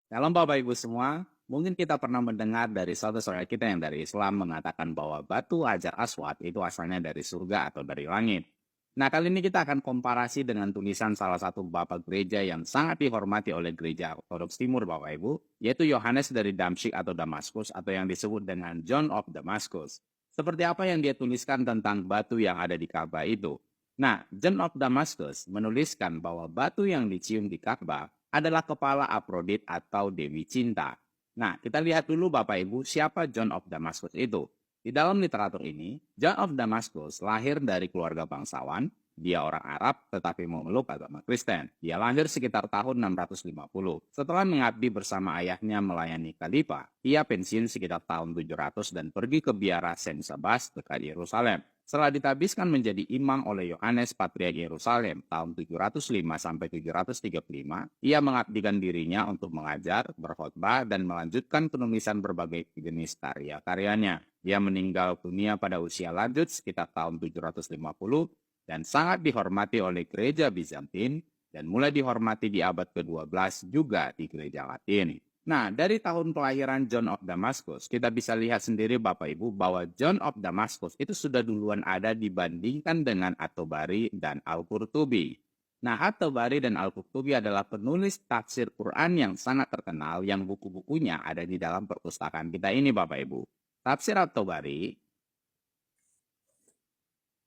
Dalam Bapak Ibu semua, mungkin kita pernah mendengar dari saudara-saudara kita yang dari Islam mengatakan bahwa batu Hajar Aswad itu asalnya dari surga atau dari langit. Nah, kali ini kita akan komparasi dengan tulisan salah satu bapak gereja yang sangat dihormati oleh gereja Ortodoks Timur, Bapak Ibu, yaitu Yohanes dari Damsyik atau Damaskus atau yang disebut dengan John of Damascus. Seperti apa yang dia tuliskan tentang batu yang ada di Ka'bah itu? Nah, John of Damascus menuliskan bahwa batu yang dicium di Ka'bah adalah kepala Afrodit atau Dewi Cinta. Nah, kita lihat dulu Bapak Ibu, siapa John of Damascus itu. Di dalam literatur ini, John of Damascus lahir dari keluarga bangsawan. Dia orang Arab tetapi memeluk agama Kristen. Dia lahir sekitar tahun 650. Setelah mengabdi bersama ayahnya melayani khalifah, ia pensiun sekitar tahun 700 dan pergi ke biara Saint Sabas dekat Yerusalem. Setelah ditabiskan menjadi imam oleh Yohanes Patriark Yerusalem tahun 705 sampai 735, ia mengabdikan dirinya untuk mengajar, berkhotbah, dan melanjutkan penulisan berbagai jenis karya-karyanya. Dia meninggal dunia pada usia lanjut sekitar tahun 750 dan sangat dihormati oleh gereja Bizantin dan mulai dihormati di abad ke-12 juga di gereja Latin. Nah, dari tahun kelahiran John of Damascus, kita bisa lihat sendiri Bapak Ibu bahwa John of Damascus itu sudah duluan ada dibandingkan dengan At-Tabari dan Al-Qurtubi. Nah, At-Tabari dan Al-Qurtubi adalah penulis tafsir Quran yang sangat terkenal yang buku-bukunya ada di dalam perpustakaan kita ini Bapak Ibu. Tafsir At-Tabari,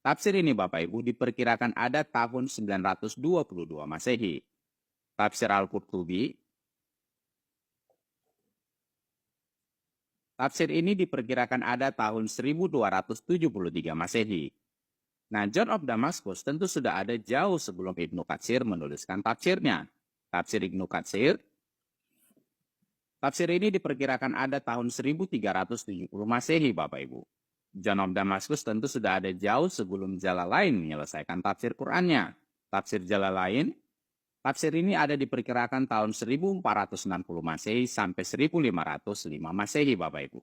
tafsir ini Bapak Ibu diperkirakan ada tahun 922 Masehi. Tafsir Al-Qurtubi, tafsir ini diperkirakan ada tahun 1273 Masehi. Nah, John of Damascus tentu sudah ada jauh sebelum Ibnu Katsir menuliskan tafsirnya. Tafsir Ibnu Katsir, tafsir ini diperkirakan ada tahun 1370 Masehi, Bapak Ibu. John of Damascus tentu sudah ada jauh sebelum Jalalain menyelesaikan tafsir Qur'annya. Tafsir Jalalain, tafsir ini ada diperkirakan tahun 1460 Masehi sampai 1505 Masehi, Bapak Ibu.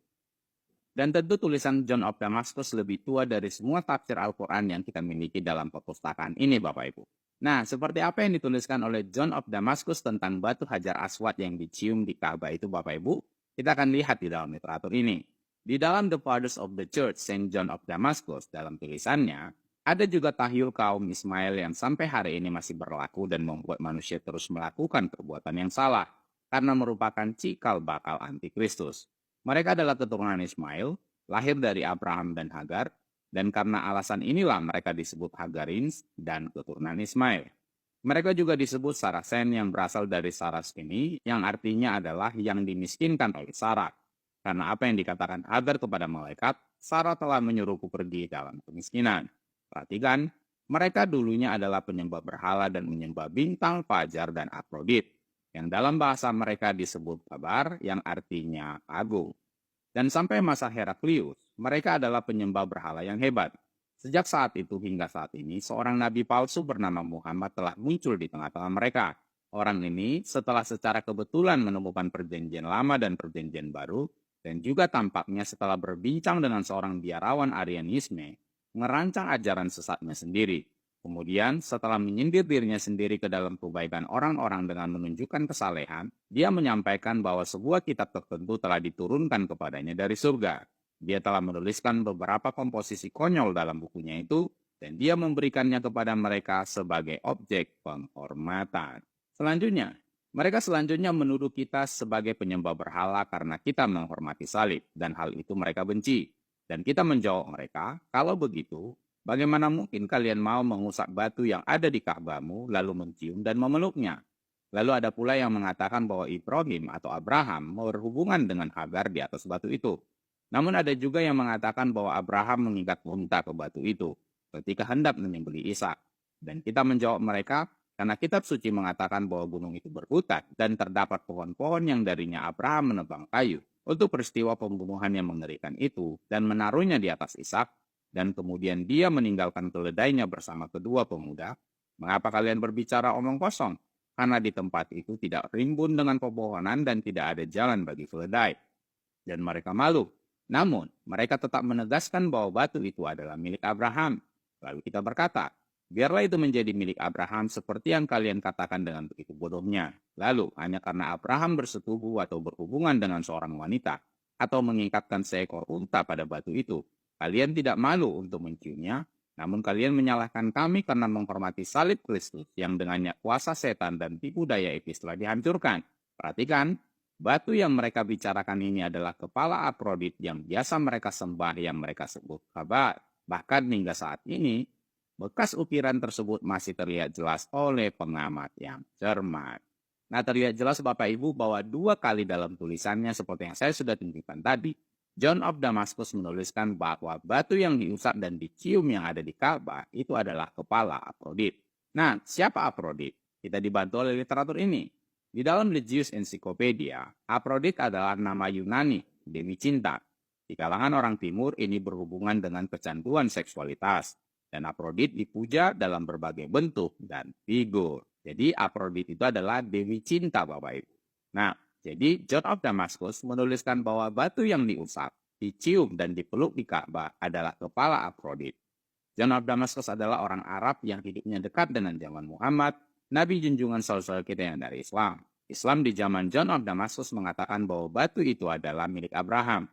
Dan tentu tulisan John of Damascus lebih tua dari semua tafsir Al-Quran yang kita miliki dalam perpustakaan ini, Bapak Ibu. Nah, seperti apa yang dituliskan oleh John of Damascus tentang batu Hajar Aswad yang dicium di Ka'bah itu, Bapak Ibu? Kita akan lihat di dalam literatur ini. Di dalam The Fathers of the Church, Saint John of Damascus, dalam tulisannya, ada juga tahyul kaum Ismail yang sampai hari ini masih berlaku dan membuat manusia terus melakukan perbuatan yang salah, karena merupakan cikal bakal antikristus. Mereka adalah keturunan Ismail, lahir dari Abraham dan Hagar, dan karena alasan inilah mereka disebut Hagarins dan keturunan Ismail. Mereka juga disebut Sarasen yang berasal dari Saras ini, yang artinya adalah yang dimiskinkan oleh Sarah. Karena apa yang dikatakan Hagar kepada malaikat, Sarah telah menyuruhku pergi dalam kemiskinan. Perhatikan, mereka dulunya adalah penyembah berhala dan menyembah bintang, fajar, dan Afrodit, yang dalam bahasa mereka disebut kabar, yang artinya agung. Dan sampai masa Heraklius, mereka adalah penyembah berhala yang hebat. Sejak saat itu hingga saat ini, seorang nabi palsu bernama Muhammad telah muncul di tengah-tengah mereka. Orang ini setelah secara kebetulan menemukan perjanjian lama dan perjanjian baru, dan juga tampaknya setelah berbincang dengan seorang biarawan Arianisme, merancang ajaran sesatnya sendiri. Kemudian, setelah menyindir dirinya sendiri ke dalam kebaikan orang-orang dengan menunjukkan kesalehan, dia menyampaikan bahwa sebuah kitab tertentu telah diturunkan kepadanya dari surga. Dia telah menuliskan beberapa komposisi konyol dalam bukunya itu, dan dia memberikannya kepada mereka sebagai objek penghormatan. Mereka selanjutnya menuduh kita sebagai penyembah berhala karena kita menghormati salib, dan hal itu mereka benci. Dan kita menjawab mereka, kalau begitu, bagaimana mungkin kalian mau mengusap batu yang ada di Ka'bahmu, lalu mencium dan memeluknya? Lalu ada pula yang mengatakan bahwa Ibrahim atau Abraham berhubungan dengan Hagar di atas batu itu. Namun ada juga yang mengatakan bahwa Abraham mengikat unta ke batu itu ketika hendak menyembelih Ishak. Dan kita menjawab mereka, karena kitab suci mengatakan bahwa gunung itu berhutan dan terdapat pohon-pohon yang darinya Abraham menebang kayu untuk peristiwa pembunuhan yang mengerikan itu dan menaruhnya di atas Ishak, dan kemudian dia meninggalkan keledainya bersama kedua pemuda. Mengapa kalian berbicara omong kosong? Karena di tempat itu tidak rimbun dengan pepohonan dan tidak ada jalan bagi keledai. Dan mereka malu. Namun, mereka tetap menegaskan bahwa batu itu adalah milik Abraham. Lalu kita berkata, Biarlah itu menjadi milik Abraham seperti yang kalian katakan dengan begitu bodohnya. Lalu, hanya karena Abraham bersetubuh atau berhubungan dengan seorang wanita, atau mengikatkan seekor unta pada batu itu, kalian tidak malu untuk menciumnya, namun kalian menyalahkan kami karena menghormati salib Kristus yang dengannya kuasa setan dan tipu daya iblis telah dihancurkan. Perhatikan, batu yang mereka bicarakan ini adalah kepala Afrodit yang biasa mereka sembah yang mereka sebut Kabat. Bahkan hingga saat ini, bekas ukiran tersebut masih terlihat jelas oleh pengamat yang cermat. Nah, terlihat jelas Bapak Ibu bahwa 2 kali dalam tulisannya seperti yang saya sudah tunjukkan tadi, John of Damascus menuliskan bahwa batu yang diusap dan dicium yang ada di Ka'bah itu adalah kepala Afrodit. Nah, siapa Afrodit? Kita dibantu oleh literatur ini. Di dalam The Jewish Encyclopedia, Afrodit adalah nama Yunani, dewi cinta. Di kalangan orang timur ini berhubungan dengan kecanduan seksualitas. Dan Afrodit dipuja dalam berbagai bentuk dan figur. Jadi Afrodit itu adalah dewi cinta Bapak Ibu. Nah, jadi John of Damascus menuliskan bahwa batu yang diusap, dicium dan dipeluk di Ka'bah adalah kepala Afrodit. John of Damascus adalah orang Arab yang hidupnya dekat dengan zaman Muhammad, Nabi junjungan saudara kita yang dari Islam. Islam di zaman John of Damascus mengatakan bahwa batu itu adalah milik Abraham,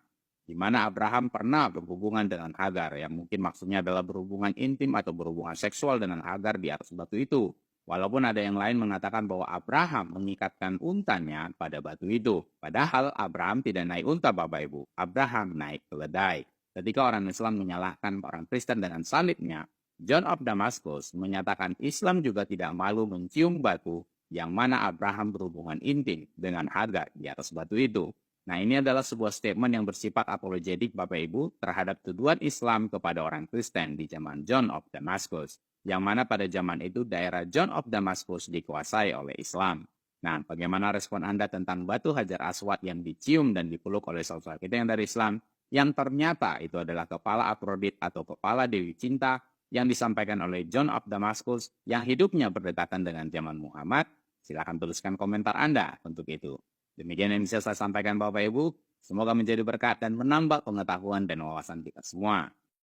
di mana Abraham pernah berhubungan dengan Hagar, yang mungkin maksudnya adalah berhubungan intim atau berhubungan seksual dengan Hagar di atas batu itu. Walaupun ada yang lain mengatakan bahwa Abraham mengikatkan untanya pada batu itu. Padahal Abraham tidak naik unta Bapak Ibu. Abraham naik keledai. Ketika orang Islam menyalahkan orang Kristen dengan salibnya, John of Damascus menyatakan Islam juga tidak malu mencium batu yang mana Abraham berhubungan intim dengan Hagar di atas batu itu. Nah, ini adalah sebuah statement yang bersifat apologetik Bapak Ibu terhadap tuduhan Islam kepada orang Kristen di zaman John of Damascus, yang mana pada zaman itu daerah John of Damascus dikuasai oleh Islam. Nah, bagaimana respon Anda tentang batu Hajar Aswad yang dicium dan dipeluk oleh saudara kita yang dari Islam, yang ternyata itu adalah kepala Afrodit atau kepala Dewi Cinta yang disampaikan oleh John of Damascus yang hidupnya berdekatan dengan zaman Muhammad? Silahkan tuliskan komentar Anda untuk itu. Demikian yang bisa saya sampaikan Bapak Ibu. Semoga menjadi berkat dan menambah pengetahuan dan wawasan kita semua.